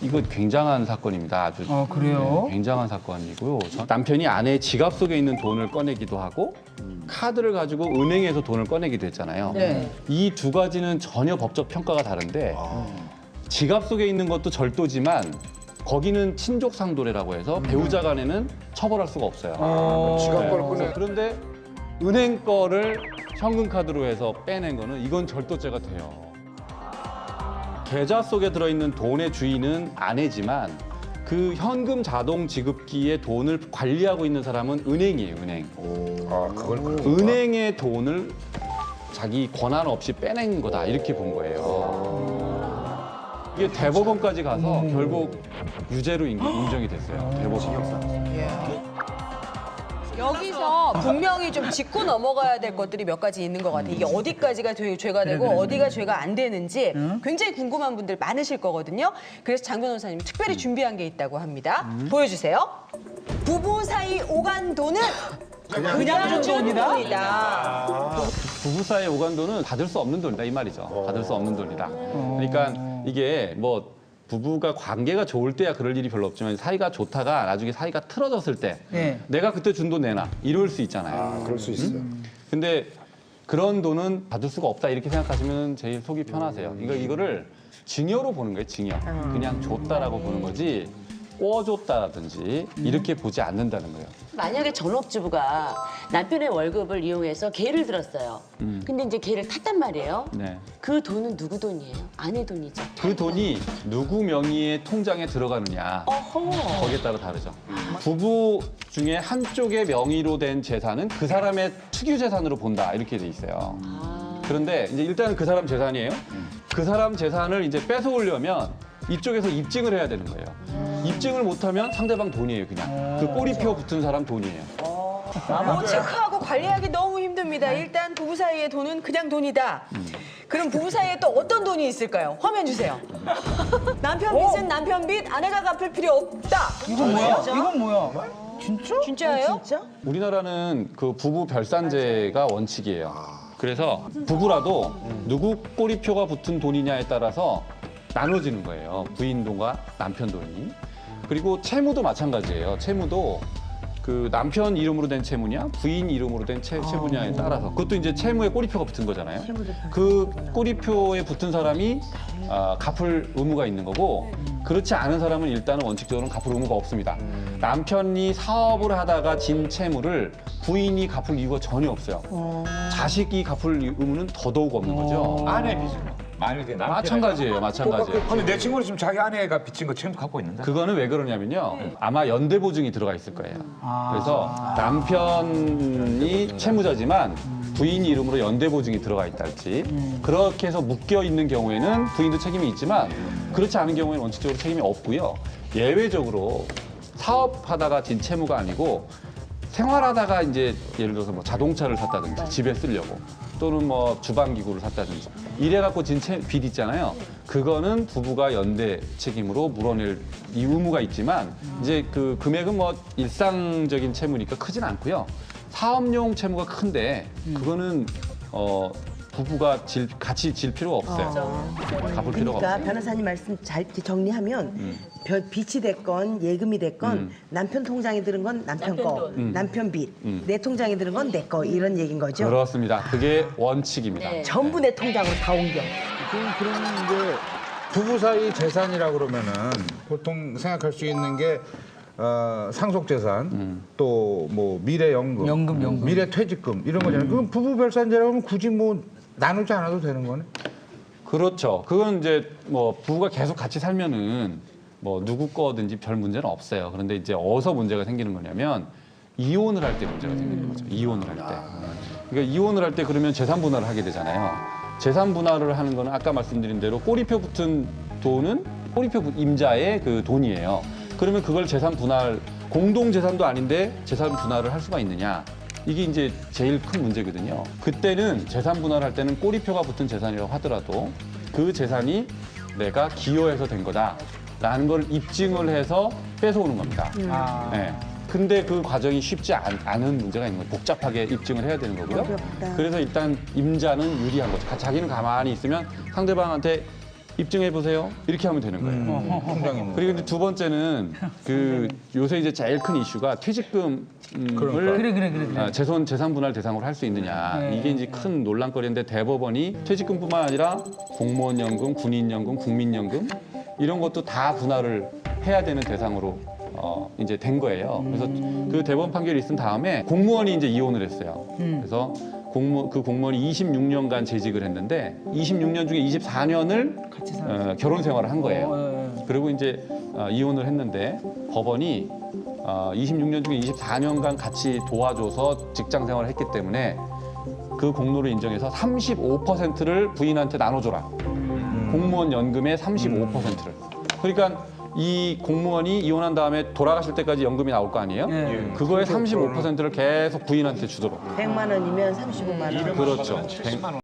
이거 굉장한 사건입니다. 아주. 그래요? 네, 굉장한 사건이고요. 남편이 아내의 지갑 속에 있는 돈을 꺼내기도 하고 카드를 가지고 은행에서 돈을 꺼내기도 했잖아요. 네. 이 두 가지는 전혀 법적 평가가 다른데 지갑 속에 있는 것도 절도지만 거기는 친족상도례라고 해서 배우자 간에는 처벌할 수가 없어요. 지갑 걸 꺼내. 그런데 은행 거를 현금 카드로 해서 빼낸 거는 이건 절도죄가 돼요. 계좌 속에 들어있는 돈의 주인은 아내지만 그 현금 자동 지급기에 돈을 관리하고 있는 사람은 은행이에요, 은행. 그걸 은행의 돈을 자기 권한 없이 빼낸 거다 이렇게 본 거예요. 이게 대법원까지 가서 결국 유죄로 인정이 됐어요. 대법원. 여기서 분명히 좀 짚고 넘어가야 될 것들이 몇 가지 있는 것 같아요. 이게 어디까지가 죄가 되고 어디가 죄가 안 되는지 굉장히 궁금한 분들 많으실 거거든요. 그래서 장 변호사님 특별히 준비한 게 있다고 합니다. 보여주세요. 부부 사이 오간 돈은 그냥 준 돈이다. 부부 사이의 오간돈은 받을 수 없는 돈이다 이 말이죠. 받을 수 없는 돈이다. 그러니까 이게 뭐 부부가 관계가 좋을 때야 그럴 일이 별로 없지만 사이가 좋다가 나중에 사이가 틀어졌을 때 네. 내가 그때 준 돈 내놔 이럴 수 있잖아요. 그럴 수 있어요. 근데 그런 돈은 받을 수가 없다 이렇게 생각하시면 제일 속이 편하세요. 이거를 징여로 보는 거예요, 징여. 그냥 줬다라고 보는 거지 꿔줬다라든지 이렇게 보지 않는다는 거예요. 만약에 전업주부가 남편의 월급을 이용해서 개를 들었어요. 근데 이제 개를 탔단 말이에요. 네. 그 돈은 누구 돈이에요? 아내 돈이죠. 그 돈이 누구 명의의 통장에 들어가느냐 거기에 따라 다르죠. 부부 중에 한쪽의 명의로 된 재산은 그 사람의 특유 재산으로 본다 이렇게 돼 있어요. 그런데 이제 일단은 그 사람 재산이에요. 그 사람 재산을 이제 뺏어오려면 이쪽에서 입증을 해야 되는 거예요. 입증을 못하면 상대방 돈이에요, 그냥. 그 꼬리표 붙은 사람 돈이에요. 뭐 체크하고 관리하기 너무 힘듭니다. 일단 부부 사이의 돈은 그냥 돈이다. 그럼 부부 사이에 또 어떤 돈이 있을까요? 화면 주세요. 남편 빚은 남편 빚, 아내가 갚을 필요 없다. 이건 뭐야? 이건 뭐야? 진짜? 진짜예요? 우리나라는 그 부부 별산제가 원칙이에요. 그래서 부부라도 누구 꼬리표가 붙은 돈이냐에 따라서 나눠지는 거예요. 부인 돈과 남편 돈이. 그리고 채무도 마찬가지예요. 채무도 그 남편 이름으로 된 채무냐, 부인 이름으로 된 채무냐에 따라서 그것도 이제 채무에 꼬리표가 붙은 거잖아요. 그 꼬리표에 붙은 사람이 갚을 의무가 있는 거고 그렇지 않은 사람은 일단은 원칙적으로는 갚을 의무가 없습니다. 남편이 사업을 하다가 진 채무를 부인이 갚을 이유가 전혀 없어요. 자식이 갚을 의무는 더더욱 없는 거죠. 아내 빚은 만약에 남편 마찬가지예요, 마찬가지예요. 근데 내 친구는 지금 자기 아내가 빚진 거 채무 갖고 있는데. 그거는 왜 그러냐면요. 아마 연대 보증이 들어가 있을 거예요. 그래서 남편이 채무자지만 부인 이름으로 연대 보증이 들어가 있달지 그렇게 해서 묶여 있는 경우에는 부인도 책임이 있지만 그렇지 않은 경우에는 원칙적으로 책임이 없고요. 예외적으로 사업하다가 진 채무가 아니고 생활하다가 이제 예를 들어서 뭐 자동차를 샀다든지 집에 쓰려고 또는 뭐 주방기구를 샀다든지 이래갖고 진 빚 있잖아요. 그거는 부부가 연대 책임으로 물어낼 이 의무가 있지만 이제 그 금액은 뭐 일상적인 채무니까 크진 않고요. 사업용 채무가 큰데 그거는 부부가 같이 질 필요가 없어요. 갚을 필요가 그러니까 없어요. 변호사님 말씀 잘 이렇게 정리하면 빚이 됐건 예금이 됐건 남편 통장에 들은 건 남편 거, 남편 빚, 내 통장에 들은 건 내 거 이런 얘기인 거죠? 그렇습니다. 그게 원칙입니다. 네. 전부 내 통장으로 다 옮겨. 그럼 이제 부부 사이 재산이라고 그러면은 보통 생각할 수 있는 게 상속 재산, 또 뭐 미래 연금, 미래 퇴직금 이런 거잖아요. 그럼 부부 별산제라고 하면 굳이 뭐 나누지 않아도 되는 거네. 그렇죠. 그건 이제 뭐 부부가 계속 같이 살면은 뭐 누구 거든지 별 문제는 없어요. 그런데 이제 어디서 문제가 생기는 거냐면 이혼을 할 때 문제가 생기는 거죠. 이혼을 할 때. 그러니까 이혼을 할 때 그러면 재산 분할을 하게 되잖아요. 재산 분할을 하는 거는 아까 말씀드린 대로 꼬리표 붙은 돈은 꼬리표 임자의 그 돈이에요. 그러면 그걸 재산 분할, 공동 재산도 아닌데 재산 분할을 할 수가 있느냐? 이게 이제 제일 큰 문제거든요. 그때는 재산 분할할 때는 꼬리표가 붙은 재산이라고 하더라도 그 재산이 내가 기여해서 된 거다라는 걸 입증을 해서 뺏어오는 겁니다. 네. 근데 그 과정이 쉽지 않은 문제가 있는 거예요. 복잡하게 입증을 해야 되는 거고요. 그래서 일단 임자는 유리한 거죠. 자기는 가만히 있으면 상대방한테 입증해 보세요. 이렇게 하면 되는 거예요. 통장에 그리고 이제 두 번째는 그 요새 이제 제일 큰 이슈가 퇴직금을 그래. 재산 분할 대상으로 할 수 있느냐. 이게 이제 큰 논란거리인데 대법원이 퇴직금뿐만 아니라 공무원연금, 군인연금, 국민연금 이런 것도 다 분할을 해야 되는 대상으로 이제 된 거예요. 그래서 그 대법원 판결이 있은 다음에 공무원이 이제 이혼을 했어요. 그래서 그 공무원이 26년간 재직을 했는데 26년 중에 24년을 결혼 생활을 한 거예요. 그리고 이제 이혼을 했는데 법원이 26년 중에 24년간 같이 도와줘서 직장 생활을 했기 때문에 그 공로를 인정해서 35%를 부인한테 나눠줘라. 공무원 연금의 35%를. 그러니까 이 공무원이 이혼한 다음에 돌아가실 때까지 연금이 나올 거 아니에요? 그거의 35%를 계속 부인한테 주도록. 100만 원이면 35만 원. 그렇죠. 70만 원.